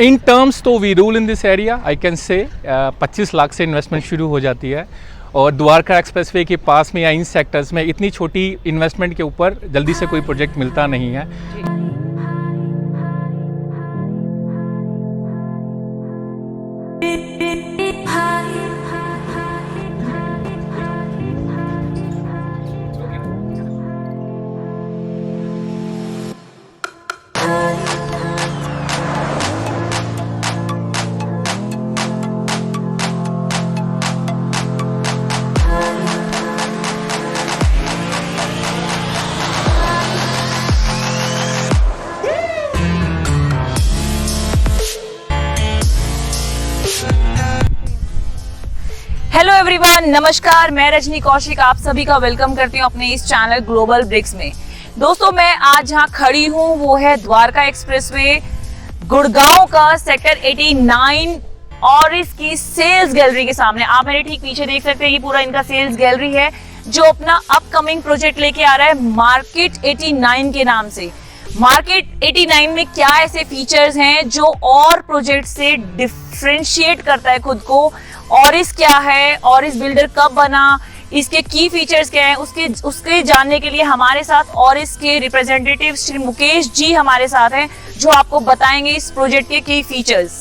इन terms तो we rule in this area, I can say 25 lakh से investment शुरू हो जाती है और द्वारका एक्सप्रेसवे के पास में या इन सेक्टर्स में इतनी छोटी इन्वेस्टमेंट के ऊपर जल्दी से कोई प्रोजेक्ट मिलता नहीं है। हेलो एवरीवन, नमस्कार। मैं रजनी कौशिक आप सभी का वेलकम करती हूँ अपने इस चैनल ग्लोबल ब्रिक्स में। दोस्तों, मैं आज जहाँ खड़ी हूँ वो है द्वारका एक्सप्रेसवे गुड़गांव का सेक्टर 89 और इसकी सेल्स गैलरी के सामने। आप मेरे ठीक पीछे देख सकते हैं, ये पूरा इनका सेल्स गैलरी है जो अपना अपकमिंग प्रोजेक्ट लेके आ रहा है मार्केट 89 के नाम से। मार्केट 89 में क्या ऐसे फीचर्स हैं जो और प्रोजेक्ट से डिफरेंशिएट करता है खुद को, और इस क्या है और इस बिल्डर कब बना, इसके की फीचर्स क्या हैं, उसके जानने के लिए हमारे साथ और इसके रिप्रेजेंटेटिव श्री मुकेश जी हमारे साथ हैं जो आपको बताएंगे इस प्रोजेक्ट के की फीचर्स।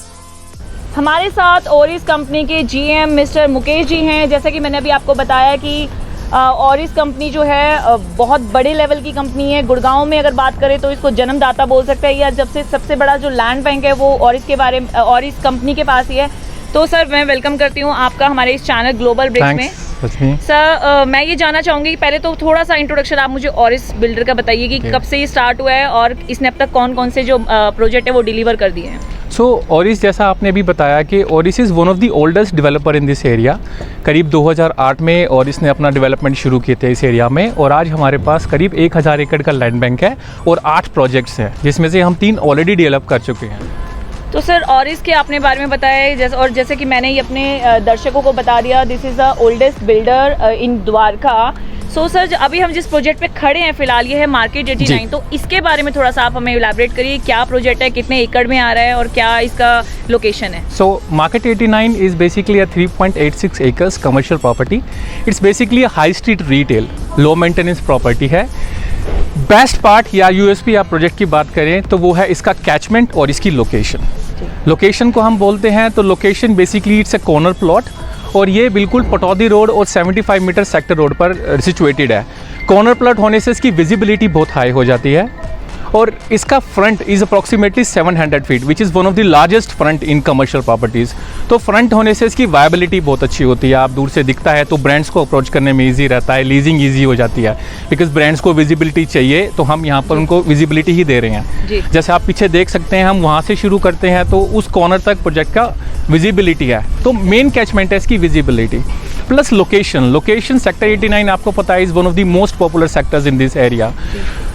हमारे साथ और इस कंपनी के जीएम मिस्टर मुकेश जी हैं। जैसा कि मैंने अभी आपको बताया कि और इस कंपनी जो है बहुत बड़े लेवल की कंपनी है। गुड़गांव में अगर बात करें तो इसको जन्मदाता बोल सकते हैं, या जब से सबसे बड़ा जो लैंड बैंक है वो और इसके बारे में और इस कंपनी के पास ही है। तो सर, मैं वेलकम करती हूँ आपका हमारे इस चैनल ग्लोबल ब्रिक्स में। सर, मैं ये जानना चाहूँगी, पहले तो थोड़ा सा इंट्रोडक्शन आप मुझे और इस बिल्डर का बताइए कि कब से ये स्टार्ट हुआ है और इसने अब तक कौन कौन से जो प्रोजेक्ट है वो डिलीवर कर दिए हैं। सो ओरिस, जैसा आपने अभी बताया कि Orris is one of the oldest developer in this area. करीब 2008 में ओरिस ने अपना डेवलपमेंट शुरू किए थे इस एरिया में, और आज हमारे पास करीब 1000 एकड़ का लैंड बैंक है और 8 प्रोजेक्ट्स हैं, जिसमें से हम 3 ऑलरेडी डेवलप कर चुके हैं। तो सर, और इसके आपने बारे में बताया, जैसे कि मैंने ये अपने दर्शकों को बता दिया, this is the oldest builder in Dwarka. So sir, अभी हम जिस प्रोजेक्ट पे खड़े हैं फिलहाल ये है मार्केट 89, तो इसके बारे में थोड़ा सा आप हमें इलैबोरेट करिए। क्या प्रोजेक्ट है, कितने एकड़ में आ रहा है और क्या इसका लोकेशन है? So market 89 is basically a 3.86 acres commercial property. It's basically a high street retail low maintenance property है। बेस्ट पार्ट या यूएसपी आप प्रोजेक्ट की बात करें तो वो है इसका कैचमेंट और इसकी लोकेशन। लोकेशन को हम बोलते हैं तो location basically it's a corner plot, और ये बिल्कुल पटौदी रोड और 75 मीटर सेक्टर रोड पर सिचुएटेड है। कॉर्नर प्लॉट होने से इसकी विजिबिलिटी बहुत हाई हो जाती है, और इसका front is approximately 700 feet which is one of the largest front in commercial properties. तो फ्रंट होने से इसकी वायबिलिटी बहुत अच्छी होती है। आप दूर से दिखता है तो ब्रांड्स को अप्रोच करने में ईजी रहता है, लीजिंग ईजी हो जाती है, बिकॉज ब्रांड्स को विजिबिलिटी चाहिए तो हम यहाँ पर उनको विजिबिलिटी ही दे रहे हैं। जैसे आप पीछे देख सकते हैं, हम वहाँ से शुरू करते हैं तो उस कॉर्नर तक प्रोजेक्ट का विजिबिलिटी है। तो मेन कैचमेंट है इसकी विजिबिलिटी प्लस लोकेशन। सेक्टर 89 आपको पता है is one of the most popular sectors in this area.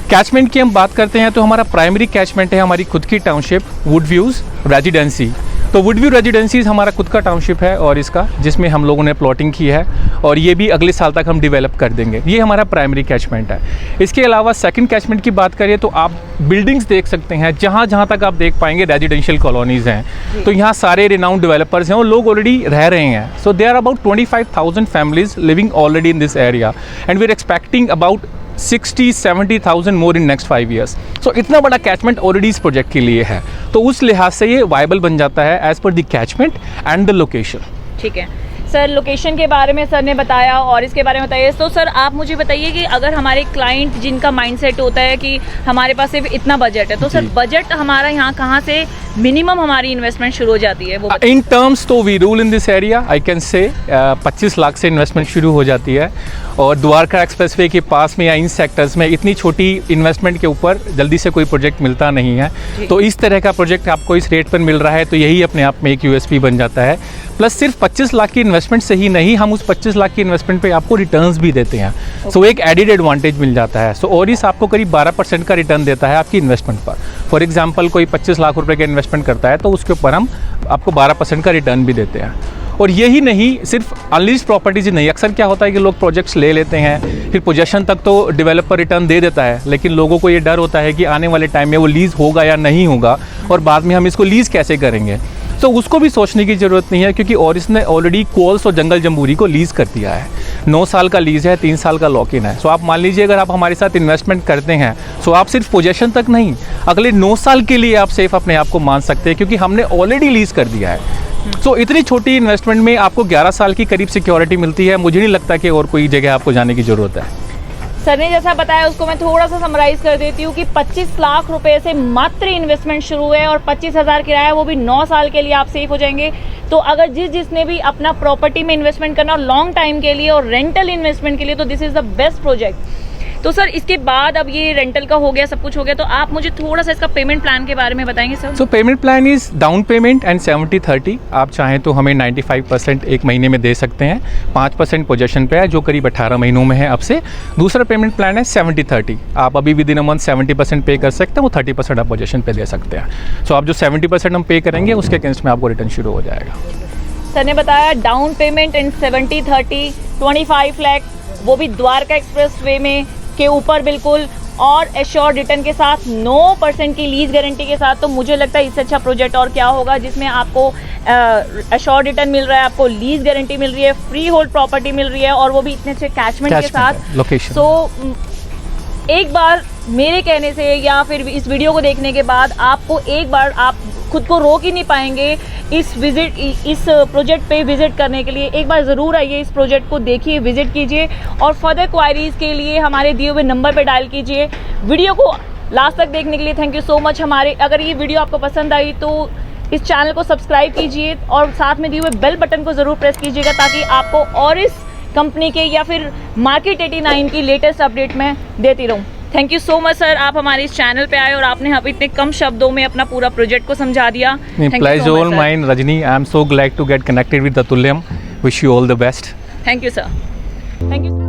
Catchment की हम बात करते हैं तो हमारा प्राइमरी कैचमेंट है हमारी खुद की टाउनशिप वुडव्यूज़ रेजिडेंसी। तो वुडव्यू रेजिडेंसीज हमारा खुद का टाउनशिप है और इसका, जिसमें हम लोगों ने प्लॉटिंग की है और ये भी अगले साल तक हम डेवलप कर देंगे। ये हमारा प्राइमरी कैचमेंट है। इसके अलावा सेकंड कैचमेंट की बात करें तो आप बिल्डिंग्स देख सकते हैं, जहाँ जहाँ तक आप देख पाएंगे रेजिडेंशियल कॉलोनीज़ हैं। तो यहाँ सारे रिनाउंड डेवलपर्स हैं और लोग ऑलरेडी रह रहे हैं। So there are about 25,000 families living already in this area and we are expecting about 60-70,000 more in next 5 years. सो इतना बड़ा कैचमेंट ऑलरेडी इस प्रोजेक्ट के लिए है, तो उस लिहाज से ये वायबल बन जाता है as per the catchment and the location. ठीक है सर, लोकेशन के बारे में सर ने बताया और इसके बारे में बताइए। तो सर, आप मुझे बताइए कि अगर हमारे क्लाइंट जिनका माइंडसेट होता है कि हमारे पास सिर्फ इतना बजट है, तो सर बजट हमारा यहाँ कहाँ से मिनिमम हमारी इन्वेस्टमेंट शुरू हो जाती है? वो इन टर्म्स तो we rule in this area, I can say 25 lakh से इन्वेस्टमेंट शुरू हो जाती है, और द्वारका एक्सप्रेसवे के पास में या इन सेक्टर्स में इतनी छोटी इन्वेस्टमेंट के ऊपर जल्दी से कोई प्रोजेक्ट मिलता नहीं है। तो इस तरह का प्रोजेक्ट आपको इस रेट पर मिल रहा है तो यही अपने आप में एक यूएसपी बन जाता है। प्लस सिर्फ 25 लाख की इन्वेस्टमेंट से ही नहीं, हम उस 25 लाख की इन्वेस्टमेंट पे आपको रिटर्न्स भी देते हैं। सो एक एडिड एडवांटेज मिल जाता है। सो ओरिस आपको करीब 12% का रिटर्न देता है आपकी इन्वेस्टमेंट पर। फॉर एग्जांपल कोई 25 लाख रुपए का इन्वेस्टमेंट करता है तो उसके ऊपर हम आपको 12% का रिटर्न भी देते हैं। और यही नहीं, सिर्फ अनलीज प्रॉपर्टीज नहीं, अक्सर क्या होता है कि लोग प्रोजेक्ट्स ले लेते हैं, फिर पोजेशन तक तो डेवलपर रिटर्न दे देता है, लेकिन लोगों को ये डर होता है कि आने वाले टाइम में वो लीज़ होगा या नहीं होगा और बाद में हम इसको लीज़ कैसे करेंगे। तो उसको भी सोचने की ज़रूरत नहीं है, क्योंकि और इसने ऑलरेडी कोल्स और जंगल जम्बूरी को लीज़ कर दिया है। 9 साल का लीज़ है, 3 साल का लॉक इन है। सो आप मान लीजिए अगर आप हमारे साथ इन्वेस्टमेंट करते हैं, सो आप सिर्फ पोजेशन तक नहीं, अगले 9 साल के लिए आप सेफ अपने आप को मान सकते हैं, क्योंकि हमने ऑलरेडी लीज़ कर दिया है। सो इतनी छोटी इन्वेस्टमेंट में आपको 11 साल की करीब सिक्योरिटी मिलती है। मुझे नहीं लगता कि और कोई जगह आपको जाने की ज़रूरत है। सर ने जैसा बताया उसको मैं थोड़ा सा समराइज कर देती हूँ कि 25 लाख रुपए से मात्र इन्वेस्टमेंट शुरू है और 25,000 किराया, वो भी 9 साल के लिए आप सेफ हो जाएंगे। तो अगर जिसने भी अपना प्रॉपर्टी में इन्वेस्टमेंट करना लॉन्ग टाइम के लिए और रेंटल इन्वेस्टमेंट के लिए, तो this is the best project. तो सर इसके बाद अब ये रेंटल का हो गया, सब कुछ हो गया, तो आप मुझे थोड़ा सा इसका पेमेंट प्लान के बारे में बताएंगे sir. So payment plan is down payment and 70-30। आप चाहें तो हमें 95% एक महीने में दे सकते हैं, 5% पोजेशन पे है जो करीब 18 महीनों में है अब से। दूसरा पेमेंट प्लान है 70-30। आप अभी विद इन अ मंथ 70% पे कर सकते हैं, वो 30% आप पोजेशन पे दे सकते हैं। सो आप जो 70% हम पे करेंगे उसके अगेंस्ट में आपको रिटर्न शुरू हो जाएगा। सर ने बताया डाउन पेमेंट इन 70-30, 25 लाख, वो भी द्वारका एक्सप्रेस वे में के ऊपर बिल्कुल, और एश्योर्ड रिटर्न के साथ 9% की लीज गारंटी के साथ। तो मुझे लगता है इससे अच्छा प्रोजेक्ट और क्या होगा, जिसमें आपको एश्योर्ड रिटर्न मिल रहा है, आपको लीज गारंटी मिल रही है, फ्री होल्ड प्रॉपर्टी मिल रही है, और वो भी इतने अच्छे कैचमेंट के साथ, लोकेशन। सो एक बार मेरे कहने से या फिर इस वीडियो को देखने के बाद आपको एक बार आप खुद को रोक ही नहीं पाएंगे इस प्रोजेक्ट पे विजिट करने के लिए। एक बार ज़रूर आइए, इस प्रोजेक्ट को देखिए, विजिट कीजिए, और फर्दर क्वायरीज़ के लिए हमारे दिए हुए नंबर पे डायल कीजिए। वीडियो को लास्ट तक देखने के लिए थैंक यू सो मच। अगर ये वीडियो आपको पसंद आई तो इस चैनल को सब्सक्राइब कीजिए और साथ में दिए हुए बेल बटन को ज़रूर प्रेस कीजिएगा, ताकि आपको और इस कंपनी के या फिर मार्केट 89 की लेटेस्ट अपडेट मैं देती रहूँ। Thank you so much sir, आप हमारे इस चैनल पे आए और आपने यहाँ पे इतने कम शब्दों में अपना पूरा प्रोजेक्ट को समझा दिया। Pleasure all mine, Rajni. I am so glad to get connected with Atulyam. Wish you all the best. Thank you sir. Thank you.